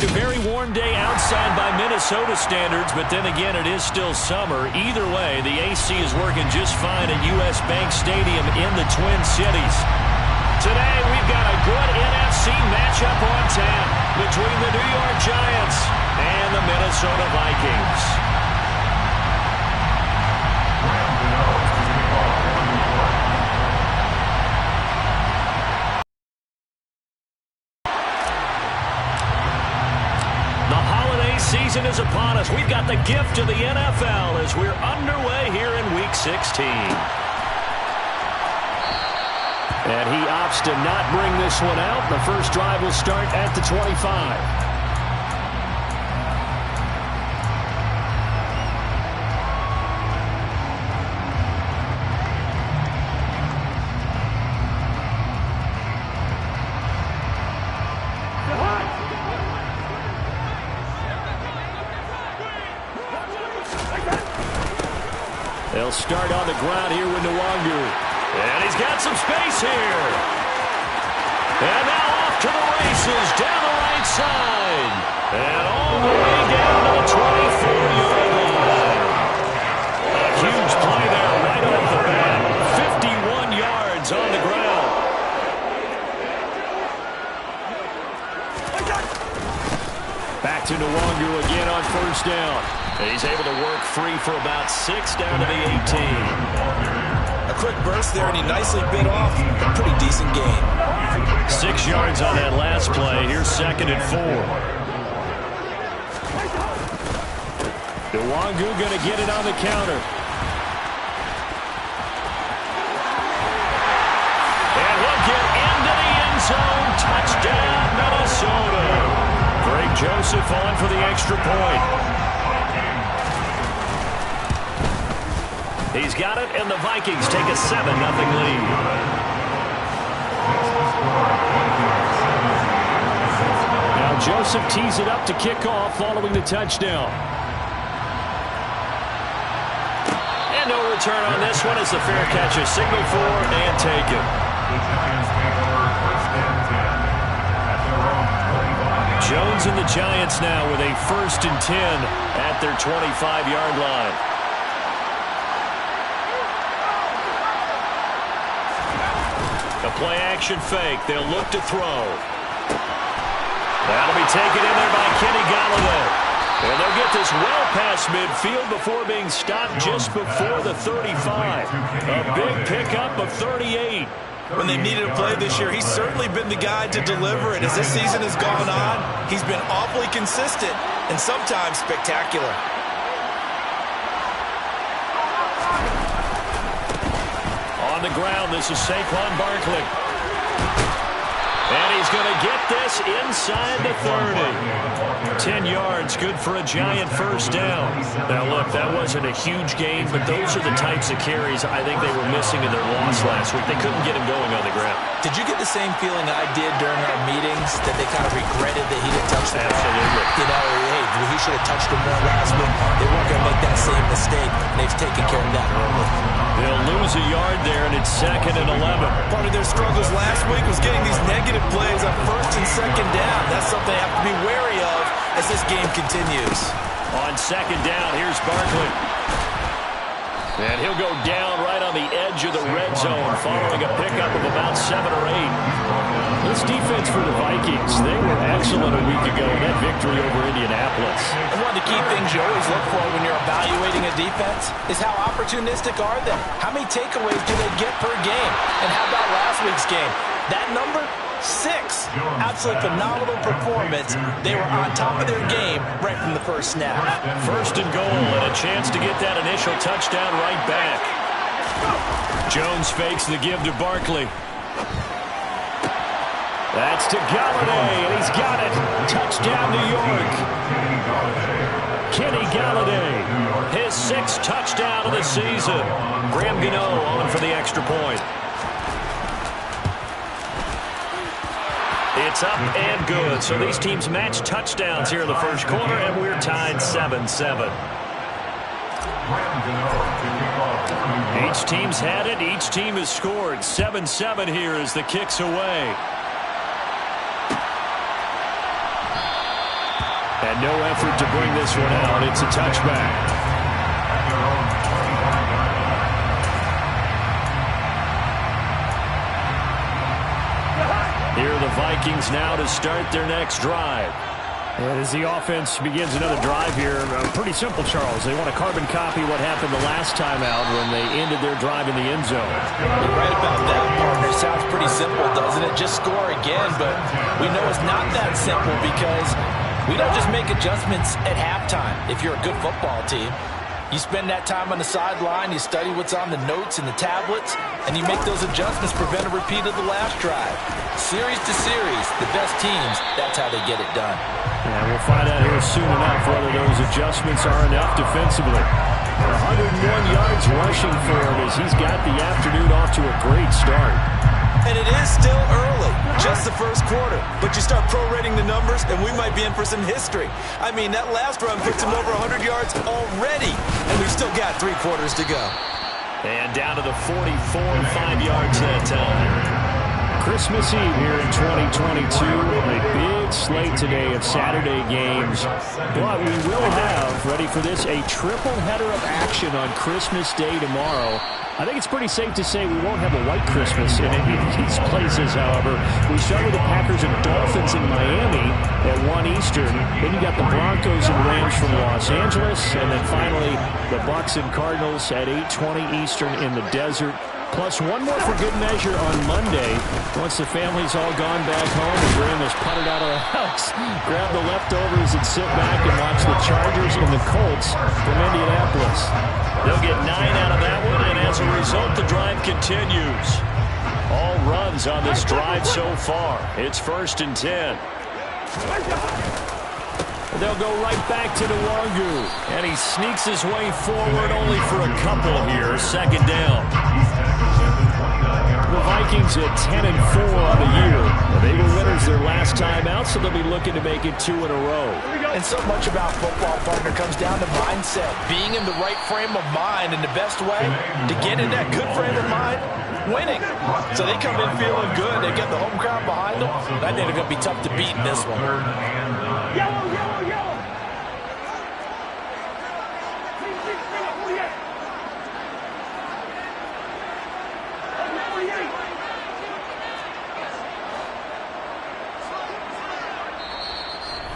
A very warm day outside by Minnesota standards, but then again, it is still summer. Either way, the AC is working just fine at U.S. Bank Stadium in the Twin Cities. Today, we've got a good NFC matchup on tap between the New York Giants and the Minnesota Vikings. Season is upon us. We've got the gift of the NFL as we're underway here in Week 16. And he opts to not bring this one out. The first drive will start at the 25. They'll start on the ground here with Nwangu. And he's got some space here. And now off to the races down the right side. And all the way down to the 24-yard line. A huge play there right off the bat. 51 yards on the ground. Back to Nwangu again on first down. He's able to work free for about 6 down to the 18. A quick burst there, and he nicely bit off a pretty decent gain. 6 yards on that last play. Here's 2nd and 4. Nwangu going to get it on the counter. And he'll get into the end zone. Touchdown, Minnesota. Greg Joseph on for the extra point. He's got it, and the Vikings take a 7-0 lead. Now Joseph tees it up to kick off following the touchdown. And no return on this one as the fair catch is signaled for and taken. Jones and the Giants now with a 1st and 10 at their 25-yard line. A play-action fake. They'll look to throw. That'll be taken in there by Kenny Golladay. And they'll get this well past midfield before being stopped just before the 35. A big pickup of 38. When they needed a play this year, he's certainly been the guy to deliver it. As this season has gone on, he's been awfully consistent and sometimes spectacular. On the ground, this is Saquon Barkley. And he's going to get this inside the 30. 10 yards, good for a Giant first down. Now, look, that wasn't a huge gain, but those are the types of carries I think they were missing in their loss last week. They couldn't get him going on the ground. Did you get the same feeling I did during our meetings, that they kind of regretted that he didn't touch the ball? Absolutely. You know, hey, he should have touched him more last week. They weren't going to make that same mistake, and they've taken care of that early. They'll lose a yard there, and it's 2nd and 11. Part of their struggles last week was getting these negative plays on 1st and 2nd down. That's something they have to be wary of as this game continues. On 2nd down, here's Barkley. And he'll go down right on the edge of the red zone following a pickup of about 7 or 8. This defense for the Vikings, they were excellent a week ago in that victory over Indianapolis. And one of the key things you always look for when you're evaluating a defense is how opportunistic are they? How many takeaways do they get per game? And how about last week's game? That number? 6. Absolutely phenomenal performance. They were on top of their game right from the first snap. 1st and goal and a chance to get that initial touchdown right back. Jones fakes the give to Barkley. That's to Golladay, and he's got it. Touchdown, New York. Kenny Golladay, his 6th touchdown of the season. Graham Gano on for the extra point. It's up and good. So these teams match touchdowns here in the first quarter, and we're tied 7-7. Each team's had it. Each team has scored. 7-7 here as the kick's away. And no effort to bring this one out. It's a touchback. Here are the Vikings now to start their next drive. And as the offense begins another drive here, pretty simple, Charles. They want to carbon copy what happened the last time out when they ended their drive in the end zone. You're right about that, partner. Sounds pretty simple, doesn't it? Just score again, but we know it's not that simple because we don't just make adjustments at halftime if you're a good football team. You spend that time on the sideline, you study what's on the notes and the tablets, and you make those adjustments, prevent a repeat of the last drive. Series to series, the best teams, that's how they get it done. And we'll find out here soon enough whether those adjustments are enough defensively. 101 yards rushing for him as he's got the afternoon off to a great start. And it is still early, just the first quarter. But you start prorating the numbers, and we might be in for some history. I mean, that last run puts him over 100 yards already, and we've still got 3 quarters to go. And down to the 44, 5 yards that time. Christmas Eve here in 2022. A big slate today of Saturday games. But we will have, ready for this, a triple header of action on Christmas Day tomorrow. I think it's pretty safe to say we won't have a white Christmas in any of these places, however. We start with the Packers and Dolphins in Miami at 1 Eastern. Then you got the Broncos and Rams from Los Angeles. And then finally, the Bucs and Cardinals at 8:20 Eastern in the desert. Plus one more for good measure on Monday. Once the family's all gone back home and Graham has putted out of the house, grab the leftovers and sit back and watch the Chargers and the Colts from Indianapolis. They'll get 9 out of that one, and as a result, the drive continues. All runs on this drive so far. It's 1st and 10. They'll go right back to Nwangu. And he sneaks his way forward only for a couple here. 2nd down. The Vikings at 10-4 on the year. They were winners their last time out, so they'll be looking to make it 2 in a row. And so much about football, partner, comes down to mindset. Being in the right frame of mind, and the best way to get in that good frame of mind, winning. So they come in feeling good. They get the home crowd behind them. I think they're going to be tough to beat in this one. Yellow, yellow, yellow.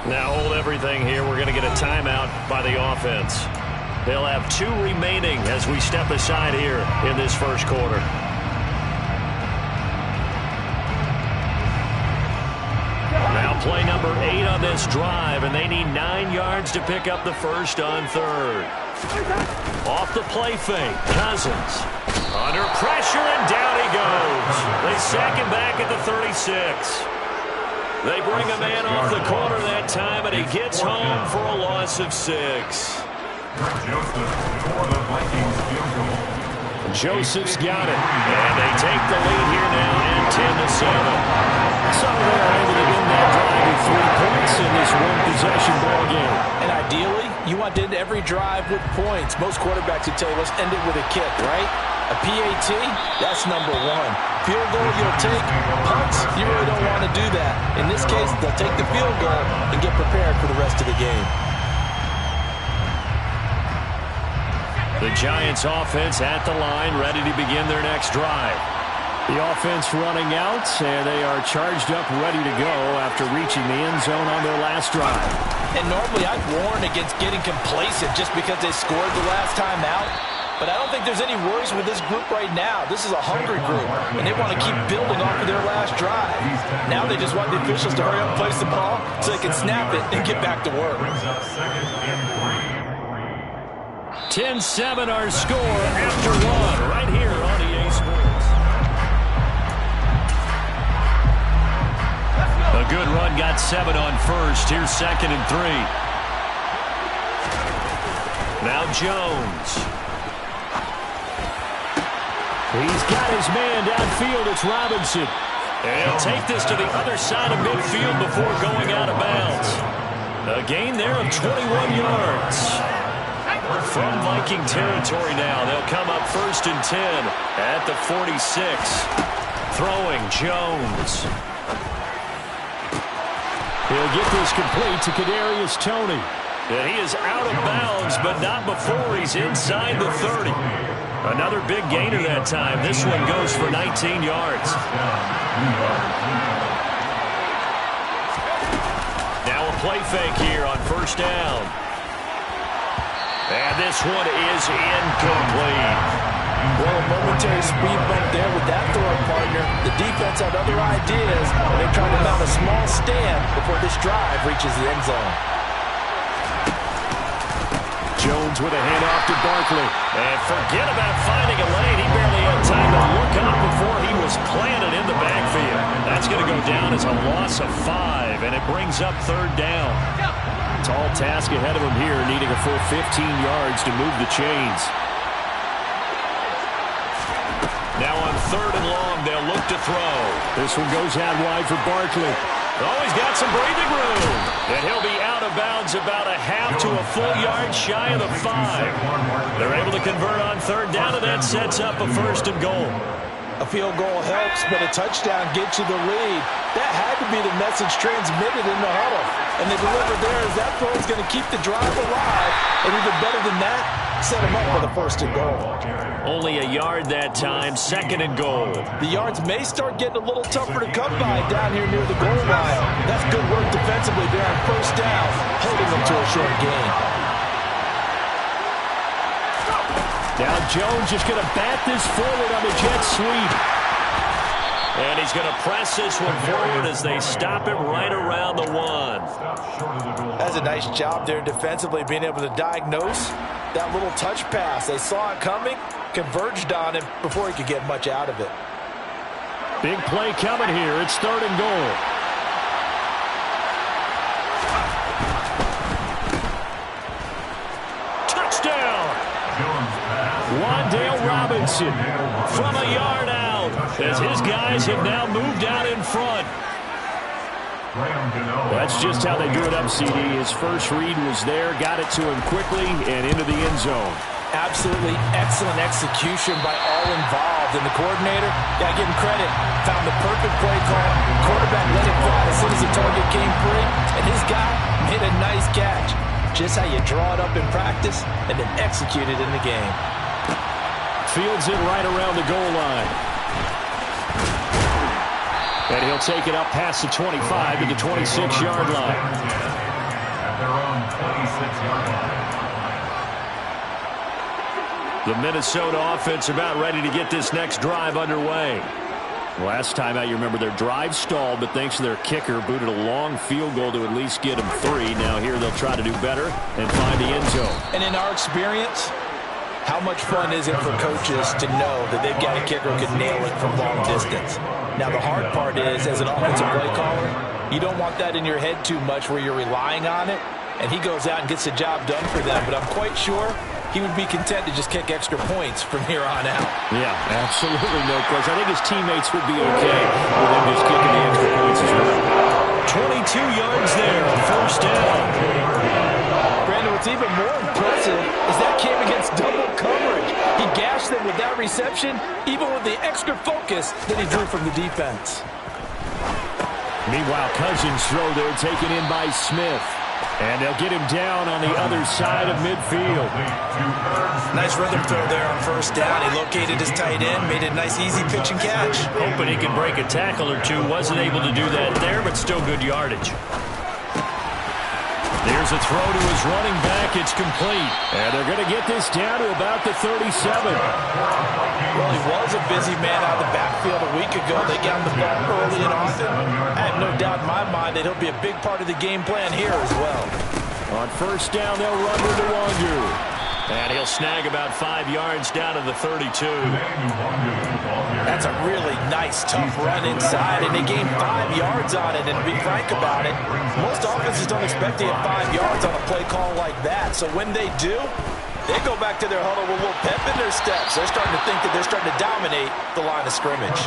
Now hold everything here. We're going to get a timeout by the offense. They'll have 2 remaining as we step aside here in this first quarter. Now play number 8 on this drive, and they need 9 yards to pick up the first on 3rd. Off the play fake, Cousins. Under pressure, and down he goes. They sack him back at the 36. They bring a man off the corner that time, and he gets home for a loss of 6. Joseph's got it. And they take the lead here now at 10-7. So they're able to end that drive with 3 points in this one-possession ball game. And ideally, you want to end every drive with points. Most quarterbacks would tell you, let's end it with a kick, right? A PAT, that's number 1. Field goal you'll take. Punts, you really don't want to do that. In this case, they'll take the field goal and get prepared for the rest of the game. The Giants offense at the line, ready to begin their next drive. The offense running out, and they are charged up, ready to go after reaching the end zone on their last drive. And normally I'd warn against getting complacent just because they scored the last time out. But I don't think there's any worries with this group right now. This is a hungry group, and they want to keep building off of their last drive. Now they just want the officials to hurry up and place the ball so they can snap it and get back to work. 10-7 our score after 1 right here on EA Sports. A good run got 7 on 1st. Here's 2nd and 3. Now Jones. He's got his man downfield. It's Robinson. And he'll take this to the other side of midfield before going out of bounds. A gain there of 21 yards. From Viking territory now, they'll come up 1st and 10 at the 46. Throwing Jones. He'll get this complete to Kadarius Toney. And he is out of bounds, but not before he's inside the 30. Another big gainer that time. This one goes for 19 yards. Now a play fake here on first down. And this one is incomplete. Well, a momentary speed bump there with that throwing partner. The defense had other ideas, and they're trying to mount a small stand before this drive reaches the end zone. Jones with a handoff to Barkley. And forget about finding a lane. He barely had time to look up before he was planted in the backfield. That's going to go down as a loss of 5, and it brings up third down. Tall task ahead of him here, needing a full 15 yards to move the chains. Now on third and long, they'll look to throw. This one goes out wide for Barkley. Oh, he's got some breathing room. And he'll be out of bounds about a half to a full yard shy of the 5. They're able to convert on third down, and that sets up a first and goal. A field goal helps, but a touchdown gets you the lead. That had to be the message transmitted in the huddle. And they delivered there as that throw is going to keep the drive alive. And even better than that, set him up for the first and goal. Only a yard that time, second and goal. The yards may start getting a little tougher to come by down here near the goal line. That's good work defensively there on first down, holding them to a short gain. Now Jones just going to bat this forward on the jet sweep. And he's going to press this one forward as they stop him right around the 1. That's a nice job there defensively, being able to diagnose that little touch pass. They saw it coming, converged on him before he could get much out of it. Big play coming here. It's third and goal. Touchdown! Wan'Dale Robinson From a yard out, as his guys have now moved out in front. That's just how they do it up, CD. His first read was there, got it to him quickly, and into the end zone. Absolutely excellent execution by all involved. And the coordinator, got to give him credit, found the perfect play call. Quarterback let it fly as soon as the target came free, and his guy made a nice catch. Just how you draw it up in practice and then execute it in the game. Fields it right around the goal line. And he'll take it up past the 25 to the 26-yard line. At their own 26-yard line. The Minnesota offense about ready to get this next drive underway. Last time out, you remember their drive stalled, but thanks to their kicker, booted a long field goal to at least get them 3. Now here they'll try to do better and find the end zone. And in our experience, how much fun is it for coaches to know that they've got a kicker who can nail it from long distance? Now the hard part is, as an offensive play caller, you don't want that in your head too much where you're relying on it, and he goes out and gets the job done for them. But I'm quite sure he would be content to just kick extra points from here on out. Yeah, absolutely no question. I think his teammates would be okay with him just kicking the extra points as well. 22 yards there, first down. Brandon, what's even more impressive is that came against double coverage. He gashed them with that reception, even with the extra focus that he drew from the defense. Meanwhile, Cousins throw there taken in by Smith. And they'll get him down on the other side of midfield. Nice rhythm throw there on first down. He located his tight end, made a nice easy pitch and catch. Hoping he could break a tackle or two. Wasn't able to do that there, but still good yardage. There's a throw to his running back. It's complete. And they're going to get this down to about the 37. Well, he was a busy man out of the backfield a week ago. They got him the ball early and often. I have no doubt in my mind that he'll be a big part of the game plan here as well. On first down, they'll run with Nwangwu. And he'll snag about 5 yards down to the 32. That's a really nice, tough run inside, and they gained 5 yards on it. And to be frank about it, most offenses don't expect to get 5 yards on a play call like that. So when they do, they go back to their huddle with a little pep in their steps. They're starting to think that they're starting to dominate the line of scrimmage.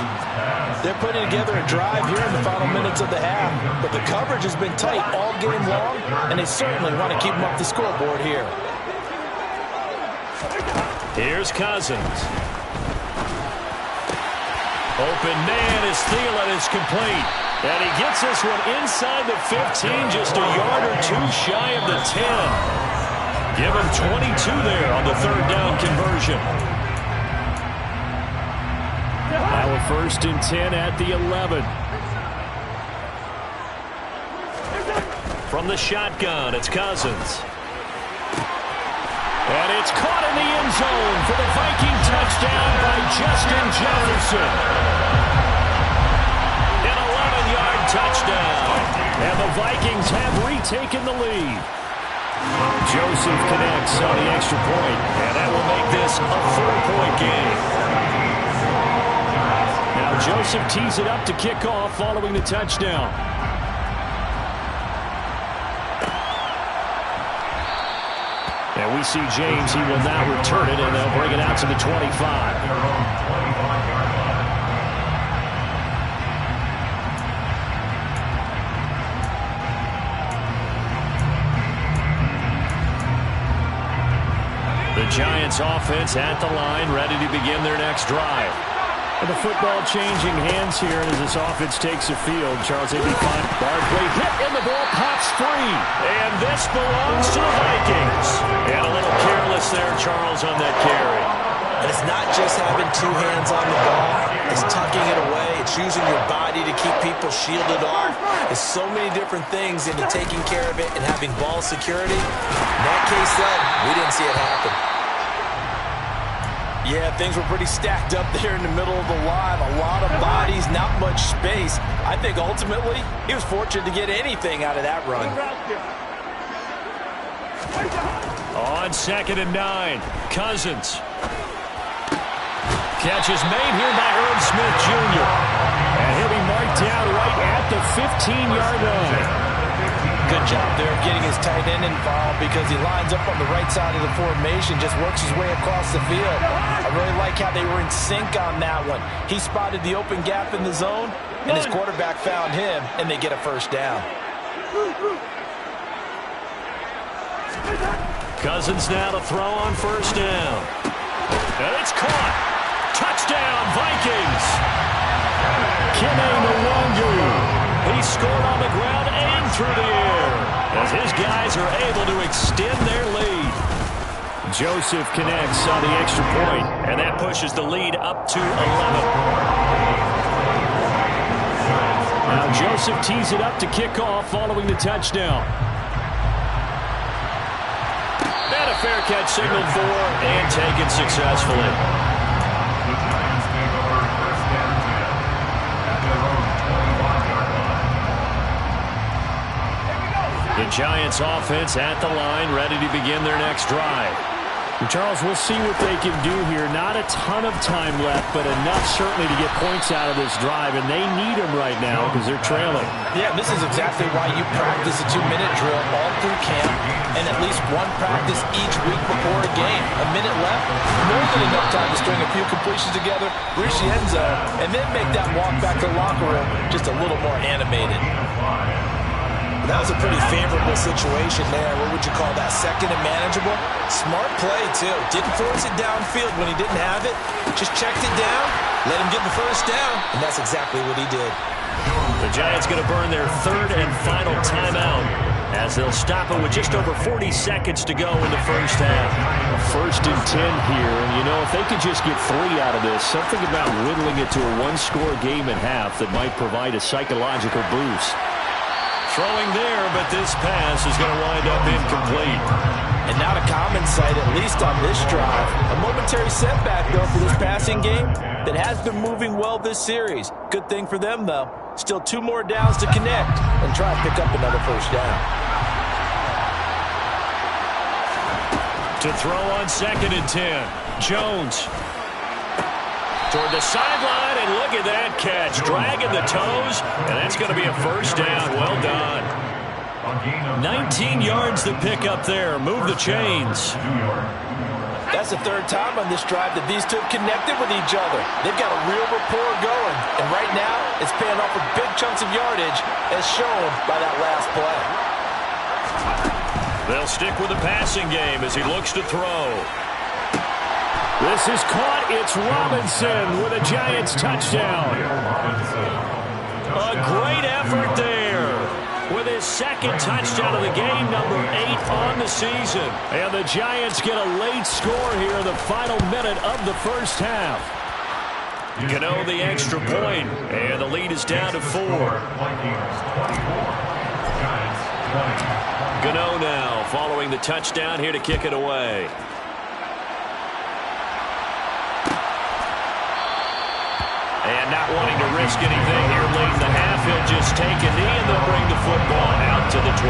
They're putting together a drive here in the final minutes of the half, but the coverage has been tight all game long, and they certainly want to keep them off the scoreboard here. Here's Cousins. Open man is Thielen. Is complete. And he gets this one inside the 15, just a yard or two shy of the 10. Give him 22 there on the third down conversion. Now a 1st and 10 at the 11. From the shotgun, it's Cousins. And it's caught in the end zone for the Viking touchdown by Justin Jefferson. An 11-yard touchdown. And the Vikings have retaken the lead. Joseph connects on the extra point. And that will make this a 4-point game. Now Joseph tees it up to kick off following the touchdown. And we see James. He will now return it, and they'll bring it out to the 25. The Giants offense at the line, ready to begin their next drive. And the football changing hands here as this offense takes the field. Charles, they'd be fine. Barkley hit, and the ball pops free. And this belongs to the Vikings. And a little careless there, Charles, on that carry. And it's not just having two hands on the ball. It's tucking it away. It's using your body to keep people shielded off. There's so many different things into taking care of it and having ball security. In that case, though, we didn't see it happen. Yeah, things were pretty stacked up there in the middle of the line. A lot of bodies, not much space. I think ultimately he was fortunate to get anything out of that run. On 2nd and 9, Cousins. Catch is made here by Irv Smith Jr. And he'll be marked down right at the 15-yard line. Good job there of getting his tight end involved because he lines up on the right side of the formation, just works his way across the field. I really like how they were in sync on that one. He spotted the open gap in the zone, and his quarterback found him, and they get a first down. Cousins now to throw on 1st down. And it's caught. Touchdown, Vikings. Kene Nwangwu. He scored on the ground and through the air as his guys are able to extend their lead. Joseph connects on the extra point. And that pushes the lead up to 11. Now Joseph tees it up to kick off following the touchdown. And a fair catch signaled for and taken successfully. The Giants take over 1st and 10 at their own 25-yard line. The Giants offense at the line, ready to begin their next drive. Charles, we'll see what they can do here. Not a ton of time left, but enough certainly to get points out of this drive, and they need them right now because they're trailing. Yeah, this is exactly why you practice a 2-minute drill all through camp and at least one practice each week before a game. A minute left, more than enough time to string a few completions together, reach the end zone, and then make that walk back to the locker room just a little more animated. That was a pretty favorable situation there. What would you call that? 2nd and manageable? Smart play, too. Didn't force it downfield when he didn't have it. Just checked it down, let him get the first down, and that's exactly what he did. The Giants going to burn their 3rd and final timeout as they'll stop it with just over 40 seconds to go in the first half. 1st and 10 here, and you know, if they could just get 3 out of this, something about whittling it to a 1-score game at half that might provide a psychological boost. Throwing there, but this pass is going to wind up incomplete. And not a common sight, at least on this drive. A momentary setback, though, for this passing game that has been moving well this series. Good thing for them, though. Still 2 more downs to connect and try to pick up another first down. To throw on 2nd and 10, Jones. Toward the sideline, and look at that catch. Dragging the toes, and that's going to be a first down. Well done. 19 yards to pick up there. Move the chains. That's the 3rd time on this drive that these two have connected with each other. They've got a real rapport going, and right now it's paying off with big chunks of yardage as shown by that last play. They'll stick with the passing game as he looks to throw. This is caught. It's Robinson with a Giants touchdown. A great effort there. With his second touchdown of the game, number 8 on the season. And the Giants get a late score here in the final minute of the first half. Gano the extra point, and the lead is down to 4. Gano now following the touchdown here to kick it away. And not wanting to risk anything here late in the half, he'll just take a knee and they'll bring the football out to the 25.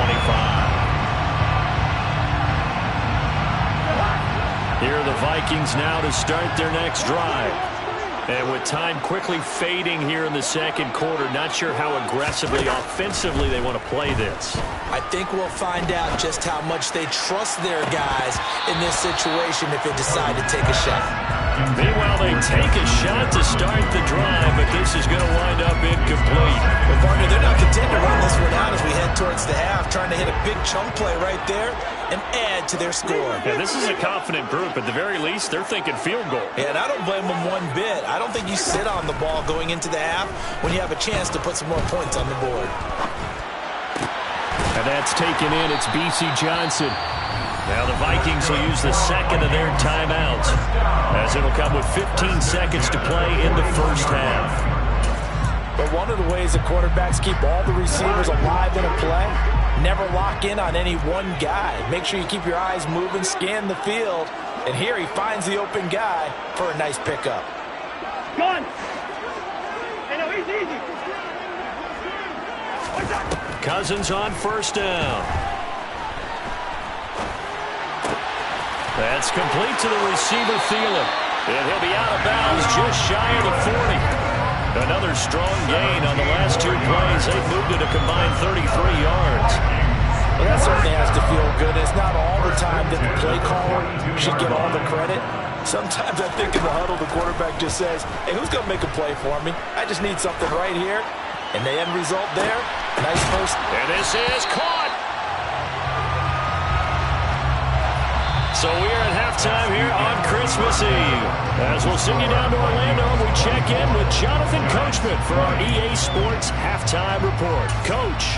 Here are the Vikings now to start their next drive. And with time quickly fading here in the second quarter, not sure how aggressively, offensively they want to play this. I think we'll find out just how much they trust their guys in this situation if they decide to take a shot. Meanwhile, they take a shot to start the drive, but this is going to wind up incomplete. Well, partner, they're not content to run this one out as we head towards the half, trying to hit a big chunk play right there and add to their score. Yeah, this is a confident group. At the very least, they're thinking field goal. Yeah, and I don't blame them one bit. I don't think you sit on the ball going into the half when you have a chance to put some more points on the board. And that's taken in. It's B.C. Johnson. Now the Vikings will use the second of their timeouts, as it'll come with 15 seconds to play in the first half. But one of the ways the quarterbacks keep all the receivers alive in a play, never lock in on any one guy. Make sure you keep your eyes moving, scan the field, and here he finds the open guy for a nice pickup. Gun! Hey, no, easy. Cousins on first down. That's complete to the receiver, Thielen. And he'll be out of bounds just shy of the 40. Another strong gain on the last 2 plays. They've moved it a combined 33 yards. Well, that certainly has to feel good. It's not all the time that the play caller should get all the credit. Sometimes I think in the huddle, the quarterback just says, hey, who's going to make a play for me? I just need something right here. And the end result there, nice first. And this is caught. So we are at halftime here on Christmas Eve. As we'll send you down to Orlando, we check in with Jonathan Coachman for our EA Sports Halftime Report. Coach.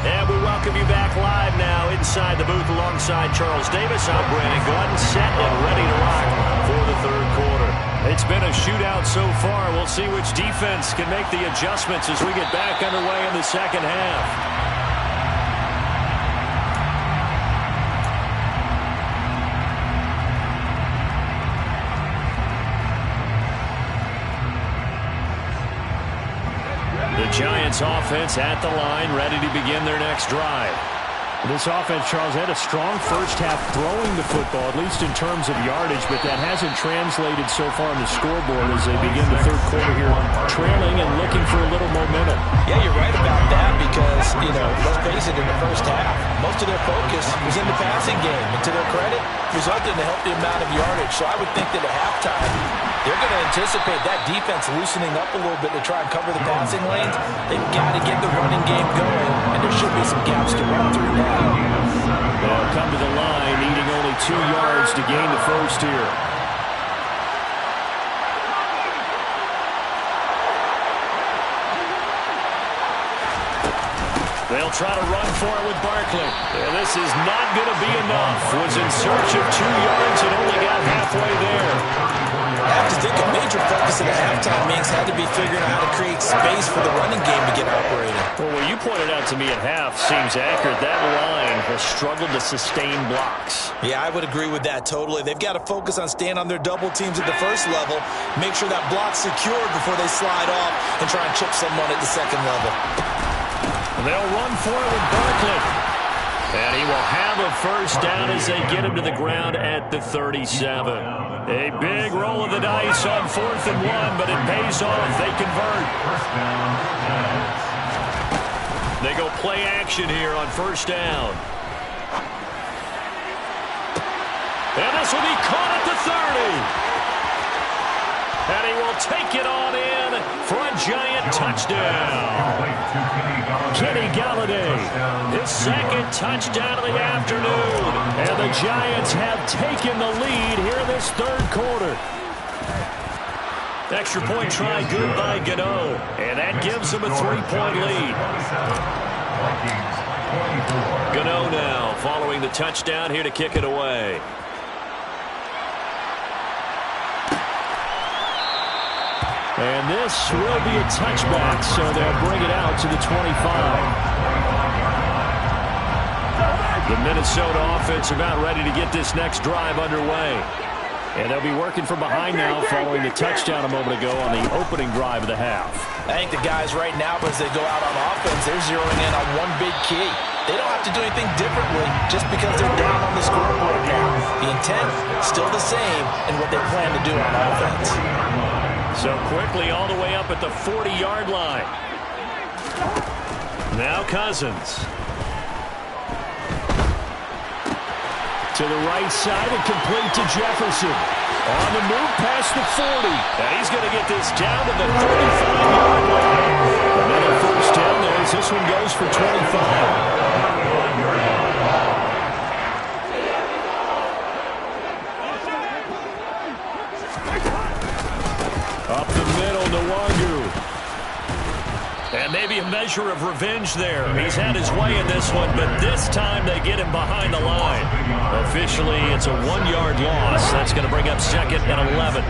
And we welcome you back live now inside the booth alongside Charles Davis. I'm Brandon Gordon, set and ready to rock for the third quarter. It's been a shootout so far. We'll see which defense can make the adjustments as we get back underway in the second half. The Giants offense at the line, ready to begin their next drive. This offense, Charles, had a strong first half throwing the football, at least in terms of yardage, but that hasn't translated so far on the scoreboard as they begin the third quarter here, trailing and looking for a little momentum. Yeah, you're right about that because, let's face it, in the first half, most of their focus was in the passing game. And to their credit, resulted in a healthy amount of yardage. So I would think that at halftime, they're going to anticipate that defense loosening up a little bit to try and cover the passing lanes. They've got to get the running game going, and there should be some gaps to run through now. They'll come to the line, needing only 2 yards to gain the first here. They'll try to run for it with Barkley. And this is not going to be enough. Was in search of 2 yards and only got halfway there. I have to think a major focus in the halftime means had to be figuring out how to create space for the running game to get operating. Well, what you pointed out to me at half seems accurate. That line has struggled to sustain blocks. Yeah, I would agree with that totally. They've got to focus on staying on their double teams at the first level, make sure that block's secured before they slide off and try and chip someone at the second level. They'll run for it with Barkley. And he will have a first down as they get him to the ground at the 37. A big roll of the dice on 4th and 1, but it pays off. They convert. They go play action here on first down. And this will be caught at the 30. And he will take it on in for a Giant touchdown. Kenny Golladay, his second touchdown of the afternoon. And the Giants have taken the lead here in this third quarter. Extra point try good by Gano. And that gives them a 3-point lead. Gano now following the touchdown here to kick it away. And this will be a touchback, so they'll bring it out to the 25. The Minnesota offense about ready to get this next drive underway. And they'll be working from behind now following the touchdown a moment ago on the opening drive of the half. I think the guys right now, as they go out on offense, they're zeroing in on one big key. They don't have to do anything differently just because they're down on the scoreboard now. The intent still the same in what they plan to do on offense. So quickly all the way up at the 40-yard line. Now Cousins. To the right side and complete to Jefferson. On the move past the 40. And he's going to get this down to the 35-yard line. Another first down there as this one goes for 25. Up the middle, Nwangu. And maybe a measure of revenge there. He's had his way in this one, but this time they get him behind the line. Officially, it's a 1-yard loss. That's going to bring up second and 11.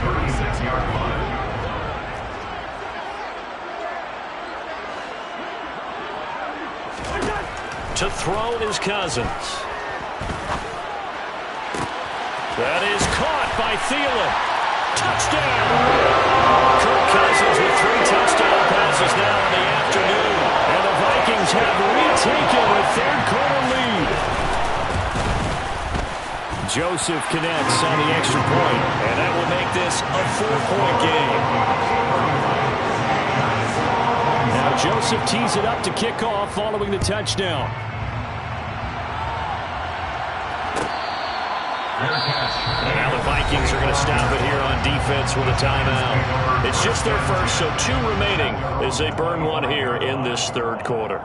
To throw is Cousins. That is caught by Thielen. Touchdown! Kirk Cousins with 3 touchdown passes now in the afternoon. And the Vikings have retaken a third-quarter lead. Joseph connects on the extra point. And that will make this a 4-point game. Now Joseph tees it up to kick off following the touchdown. And now the Vikings are going to stop it here on defense with a timeout. It's just their first, so 2 remaining as they burn one here in this third quarter.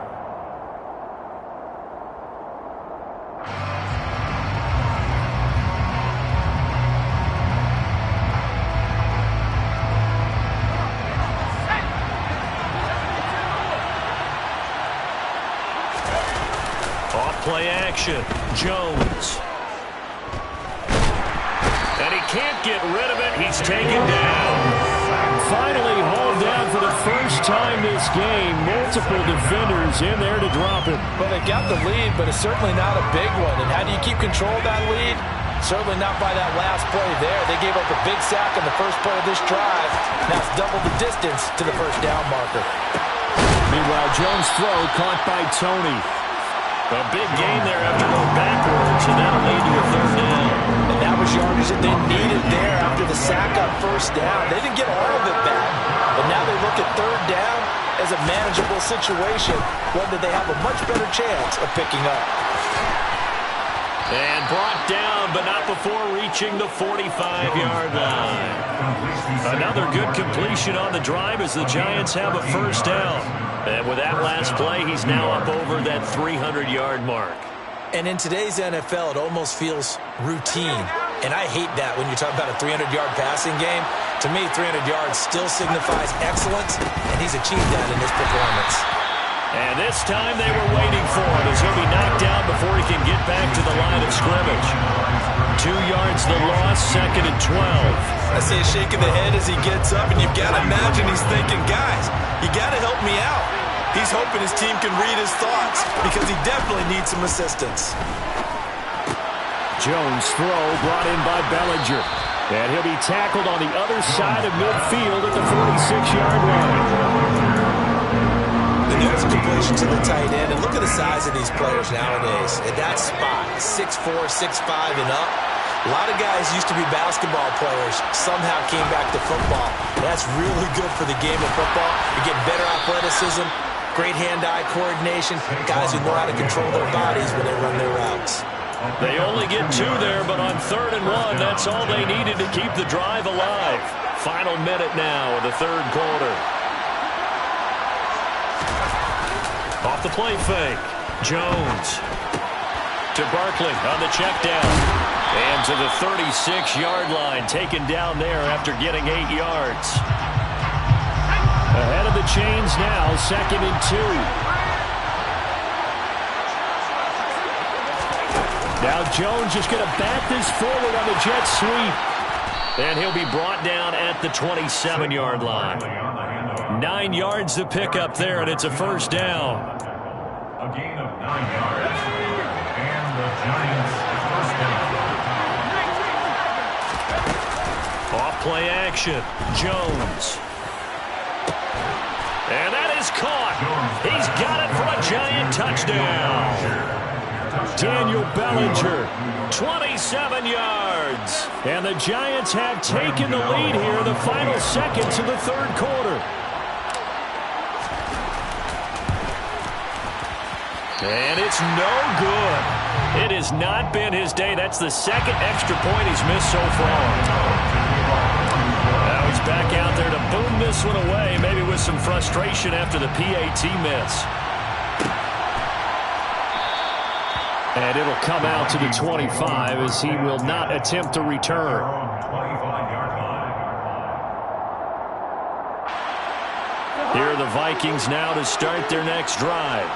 Off play action, Jones. And he can't get rid of it. He's taken down. Finally hauled down for the first time this game. Multiple defenders in there to drop him. Well, they got the lead, but it's certainly not a big one. And how do you keep control of that lead? Certainly not by that last play there. They gave up a big sack on the first play of this drive. Now it's double the distance to the first down marker. Meanwhile, Jones' throw caught by Tony. A big gain there after going backwards, and that'll lead to a third down. And that was yardage that they needed there after the sack on first down. They didn't get all of it back, but now they look at third down as a manageable situation, one that they have a much better chance of picking up. And brought down, but not before reaching the 45-yard line. Another good completion on the drive as the Giants have a first down. And with that last play, he's now up over that 300-yard mark. And in today's NFL, it almost feels routine. And I hate that when you talk about a 300-yard passing game. To me, 300 yards still signifies excellence, and he's achieved that in this performance. And this time they were waiting for him as he'll be knocked down before he can get back to the line of scrimmage. 2 yards the loss, second and 12. I say shaking the head as he gets up, and you've got to imagine he's thinking, guys, you got to help me out. He's hoping his team can read his thoughts because he definitely needs some assistance. Jones' throw brought in by Bellinger. And he'll be tackled on the other side of midfield at the 46-yard line. And there's a completion to the tight end. And look at the size of these players nowadays. At that spot, 6'4", 6'5", and up. A lot of guys used to be basketball players, somehow came back to football. That's really good for the game of football. You get better athleticism, great hand-eye coordination, guys who know how to control their bodies when they run their routes. They only get 2 there, but on 3rd and 1, that's all they needed to keep the drive alive. Final minute now of the 3rd quarter. Off the play fake. Jones to Barkley on the check down. And to the 36-yard line, taken down there after getting 8 yards. Ahead of the chains now, 2nd and 2. Now Jones just going to bat this forward on the jet sweep. And he'll be brought down at the 27-yard line. 9 yards to pick up there, and it's a 1st down. A gain of 9 yards. And the Giants first down. Off play action. Jones. And that is caught. He's got it for a Giant touchdown. Daniel Bellinger. 27 yards. And the Giants have taken the lead here in the final seconds of the 3rd quarter. And it's no good. It has not been his day. That's the 2nd extra point he's missed so far. Now he's back out there to boom this one away, maybe with some frustration after the PAT miss. And it'll come out to the 25 as he will not attempt to return. Here are the Vikings now to start their next drive.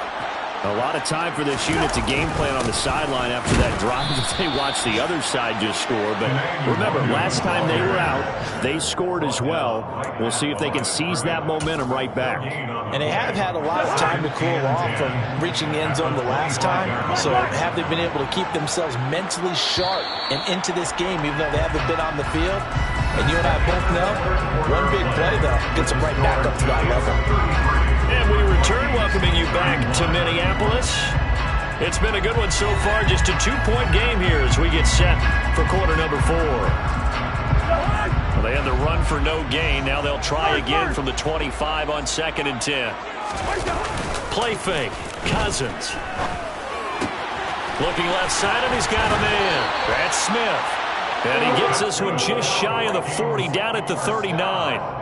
A lot of time for this unit to game plan on the sideline after that drive that they watched the other side just score. But remember, last time they were out, they scored as well. We'll see if they can seize that momentum right back. And they have had a lot of time to cool off from reaching the end zone the last time. So have they been able to keep themselves mentally sharp and into this game, even though they haven't been on the field? And you and I both know, one big play, though, gets them right back up to that level. And we return, welcoming you back to Minneapolis. It's been a good one so far, just a 2-point game here as we get set for quarter number 4. Well, they had the run for no gain. Now they'll try again from the 25 on 2nd and 10. Play fake. Cousins. Looking left side, and he's got a man. That's Smith. And he gets this one just shy of the 40, down at the 39.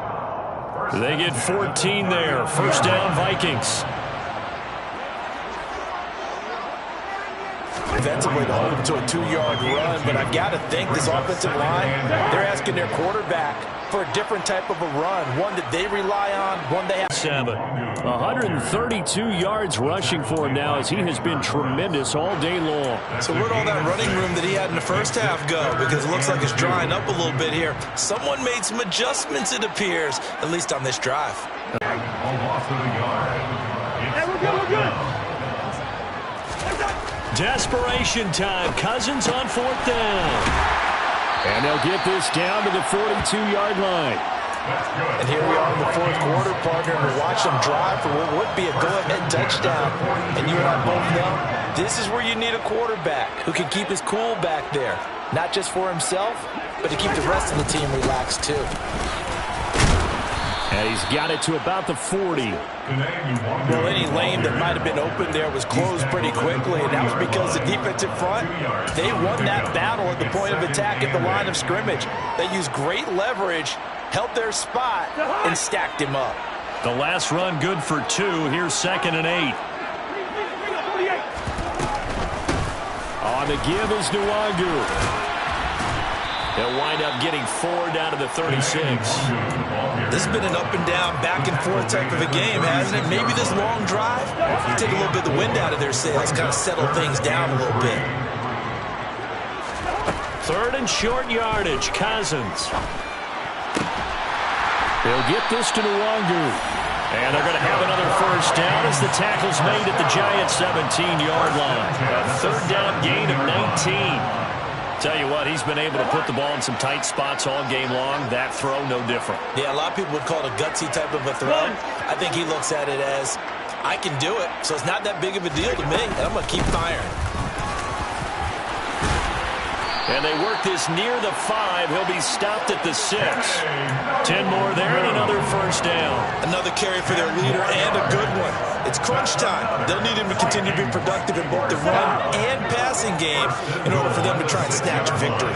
They get 14 there. 1st down, Vikings. Defensively to hold them to a 2-yard run, but I've got to think this offensive line, they're asking their quarterback for a different type of a run, one that they rely on, one they have. 7. 132 yards rushing for him now as he has been tremendous all day long. So where'd all that running room that he had in the first half go? Because it looks like it's drying up a little bit here. Someone made some adjustments, it appears, at least on this drive. Hey, we're good, we're good. Desperation time. Cousins on 4th down. And they'll get this down to the 42-yard line. And here we are in the 4th quarter, partner, and watch them drive for what would be a go-ahead touchdown. And you and I both know this is where you need a quarterback who can keep his cool back there. Not just for himself, but to keep the rest of the team relaxed too. And he's got it to about the 40. Well, any lane that might have been open there was closed pretty quickly, and that was because the defensive front, they won that battle at the point of attack at the line of scrimmage. They used great leverage, held their spot, and stacked him up. The last run good for 2. Here's 2nd and 8. On the give is Nwangu. They'll wind up getting 4 down to the 36. This has been an up and down, back and forth type of a game, hasn't it? Maybe this long drive, take a little bit of the wind out of their sails, kind of settle things down a little bit. 3rd and short yardage. Cousins. They'll get this to Nwangu. And they're going to have another 1st down as the tackle's made at the Giants' 17-yard line. A 3rd down gain of 19. Tell you what, he's been able to put the ball in some tight spots all game long. That throw, no different. Yeah, a lot of people would call it a gutsy type of a throw. I think he looks at it as, I can do it, so it's not that big of a deal to me, and I'm going to keep firing. And they work this near the 5. He'll be stopped at the 6. 10 more there and another first down. Another carry for their leader and a good one. It's crunch time. They'll need him to continue to be productive in both the run and passing game in order for them to try and snatch a victory.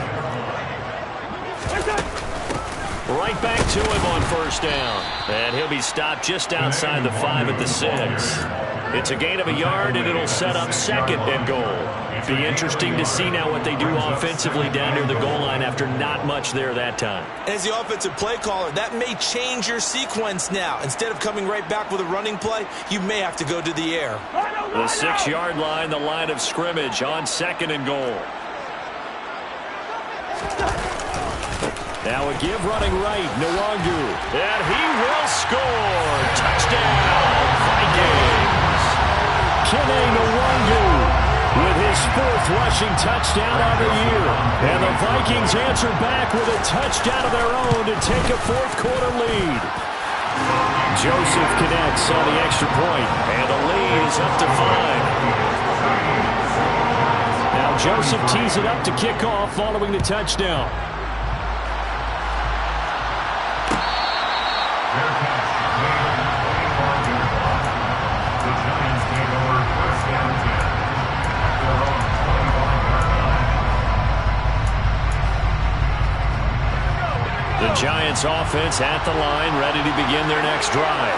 Right back to him on first down. And he'll be stopped just outside the 5 at the 6. It's a gain of a yard, and it'll set up 2nd and goal. Be interesting to see now what they do offensively down near the goal line after not much there that time. As the offensive play caller, that may change your sequence now. Instead of coming right back with a running play, you may have to go to the air. The 6-yard line, the line of scrimmage on 2nd and goal. Now a give running right, Nwangu. And he will score. Touchdown, Vikings. Kene Nwangu with his 4th rushing touchdown of the year. And the Vikings answer back with a touchdown of their own to take a 4th quarter lead. Joseph connects on the extra point, and the lead is up to 5. Now Joseph tees it up to kick off following the touchdown. The Giants offense at the line, ready to begin their next drive.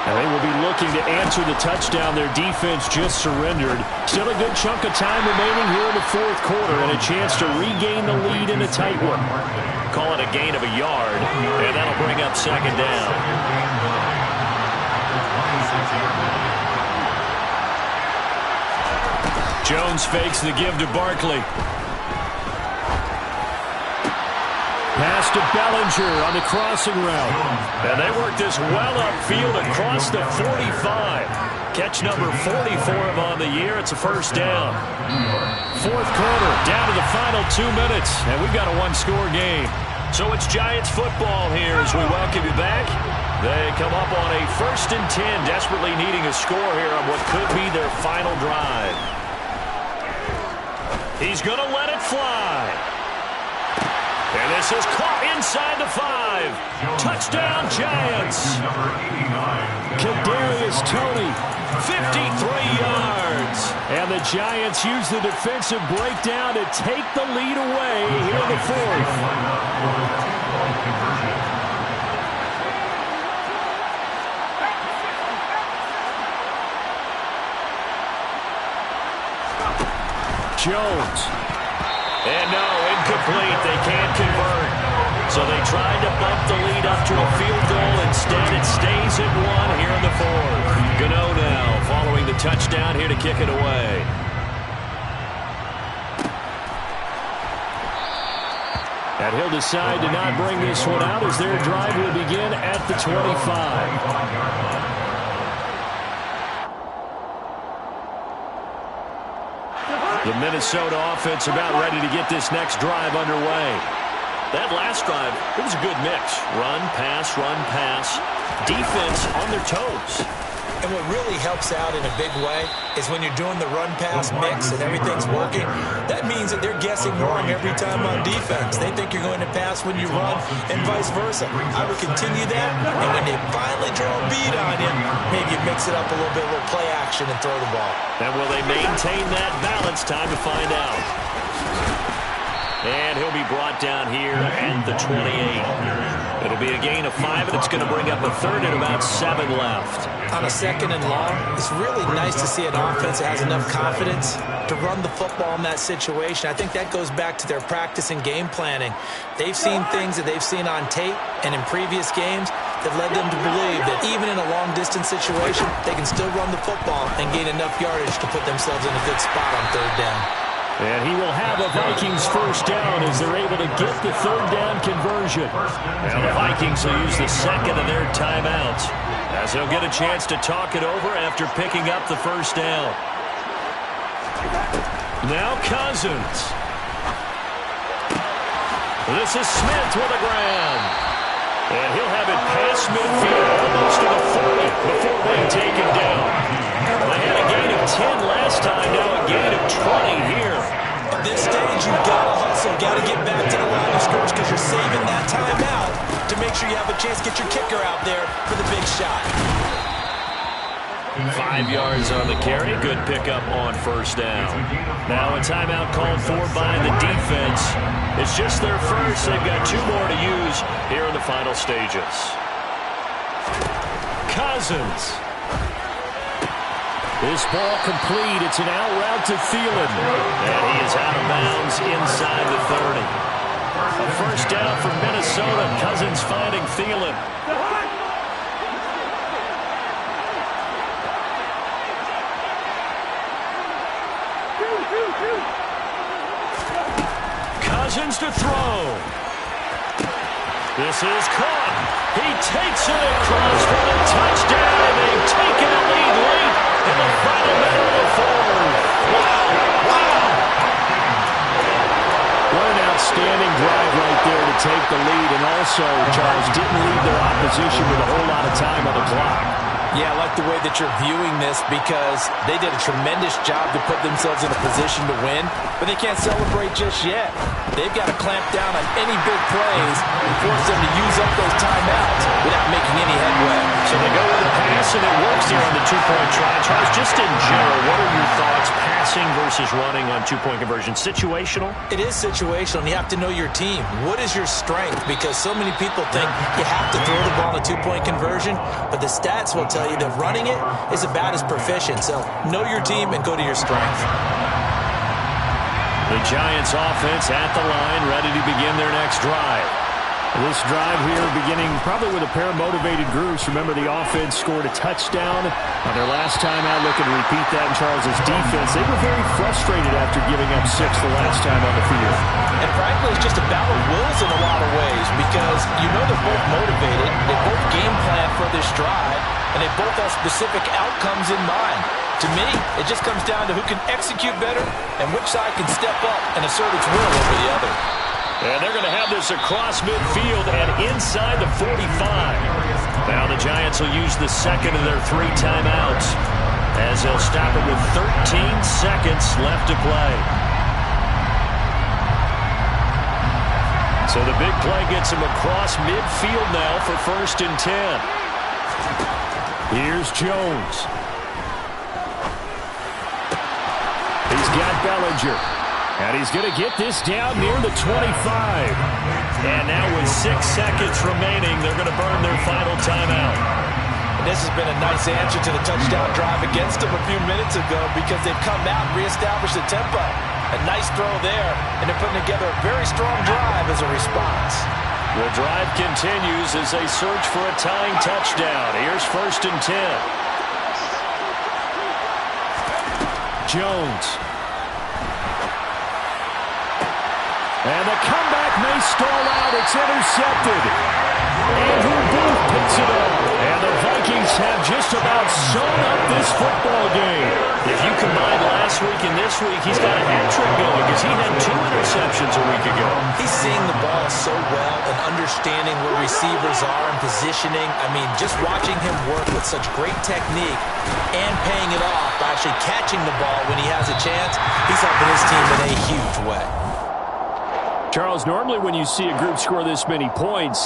And they will be looking to answer the touchdown their defense just surrendered. Still a good chunk of time remaining here in the 4th quarter and a chance to regain the lead in a tight one. Call it a gain of a yard, and that'll bring up 2nd down. Jones fakes the give to Barkley. Pass to Bellinger on the crossing route. And they work this well upfield across the 45. Catch number 44 of on the year. It's a first down. 4th quarter, down to the final 2 minutes. And we've got a 1-score game. So it's Giants football here as we welcome you back. They come up on a 1st and 10, desperately needing a score here on what could be their final drive. He's going to let it fly. And this is caught inside the 5. Touchdown, Giants. Kadarius Toney, 53 yards. And the Giants use the defensive breakdown to take the lead away here in the 4th. Jones. And no, incomplete. They can't convert. So they tried to bump the lead up to a field goal. Instead, it stays at 1 here in the 4th. Gano now following the touchdown here to kick it away. And he'll decide to not bring this one out as their drive will begin at the 25. The Minnesota offense about ready to get this next drive underway. That last drive, it was a good mix. Run, pass, defense on their toes. And what really helps out in a big way is when you're doing the run-pass mix and everything's working, that means that they're guessing wrong every time on defense. They think you're going to pass when you run and vice versa. I would continue that, and when they finally draw a beat on you, maybe you mix it up a little bit, a little play action and throw the ball. And will they maintain that balance? Time to find out. And he'll be brought down here at the 28. It'll be a gain of 5, and it's going to bring up a 3rd and about 7 left. On a 2nd and long, it's really nice to see an offense that has enough confidence to run the football in that situation. I think that goes back to their practice and game planning. They've seen things that they've seen on tape and in previous games that led them to believe that even in a long-distance situation, they can still run the football and gain enough yardage to put themselves in a good spot on 3rd down. And he will have a Vikings first down as they're able to get the 3rd down conversion. Now the Vikings will use the 2nd of their timeouts as they'll get a chance to talk it over after picking up the first down. Now Cousins. This is Smith with a grab. And he'll have it past midfield, almost to the 40 before being taken down. They had a gain of 10 last time, now a gain of 20 here. At this stage, you've got to hustle, got to get back to the line of scrimmage because you're saving that timeout to make sure you have a chance to get your kicker out there for the big shot. 5 yards on the carry. Good pickup on first down. Now a timeout called for by the defense. It's just their first. They've got 2 more to use here in the final stages. Cousins. This ball complete. It's an out route to Thielen. And he is out of bounds inside the 30. A first down for Minnesota. Cousins finding Thielen. Cousins to throw. This is caught. He takes it across for the touchdown, and they've taken the lead late in the final minute of the fourth. Wow, wow. What an outstanding drive right there to take the lead, and also, Charles, didn't leave their opposition with a whole lot of time on the clock. Yeah, I like the way that you're viewing this because they did a tremendous job to put themselves in a position to win, but they can't celebrate just yet. They've got to clamp down on any big plays and force them to use up those timeouts without making any headway. So they go with a pass, and it works here on the two-point try. Charles, just in general, what are your thoughts, passing versus running on two-point conversion? Situational? It is situational, and you have to know your team. What is your strength? Because so many people think you have to throw the ball in a two-point conversion, but the stats will tell you that running it is about as proficient. So know your team and go to your strength. The Giants offense at the line, ready to begin their next drive. This drive here beginning probably with a pair of motivated groups. Remember, the offense scored a touchdown on their last time out. Looking to repeat that in Charles's defense. They were very frustrated after giving up 6 the last time on the field. And frankly, it's just a battle of wills in a lot of ways because you know they're both motivated. They both game plan for this drive, and they both have specific outcomes in mind. To me, it just comes down to who can execute better and which side can step up and assert its will over the other. And they're going to have this across midfield and inside the 45. Now the Giants will use the second of their 3 timeouts as they'll stop it with 13 seconds left to play. So the big play gets him across midfield now for 1st and 10. Here's Jones. He's got Bellinger. And he's going to get this down near the 25. And now with 6 seconds remaining, they're going to burn their final timeout. And this has been a nice answer to the touchdown drive against them a few minutes ago because they've come out and reestablished the tempo. A nice throw there, and they're putting together a very strong drive as a response. The drive continues as they search for a tying touchdown. Here's 1st and 10. Jones. And the comeback may stall out. It's intercepted. Andrew Booth picks it up. And the Vikings have just about sewn up this football game. If you combine last week and this week, he's got a hat trick going because he had 2 interceptions a week ago. He's seeing the ball so well and understanding where receivers are and positioning. I mean, just watching him work with such great technique and paying it off by actually catching the ball when he has a chance, he's helping his team in a huge way. Charles, normally when you see a group score this many points,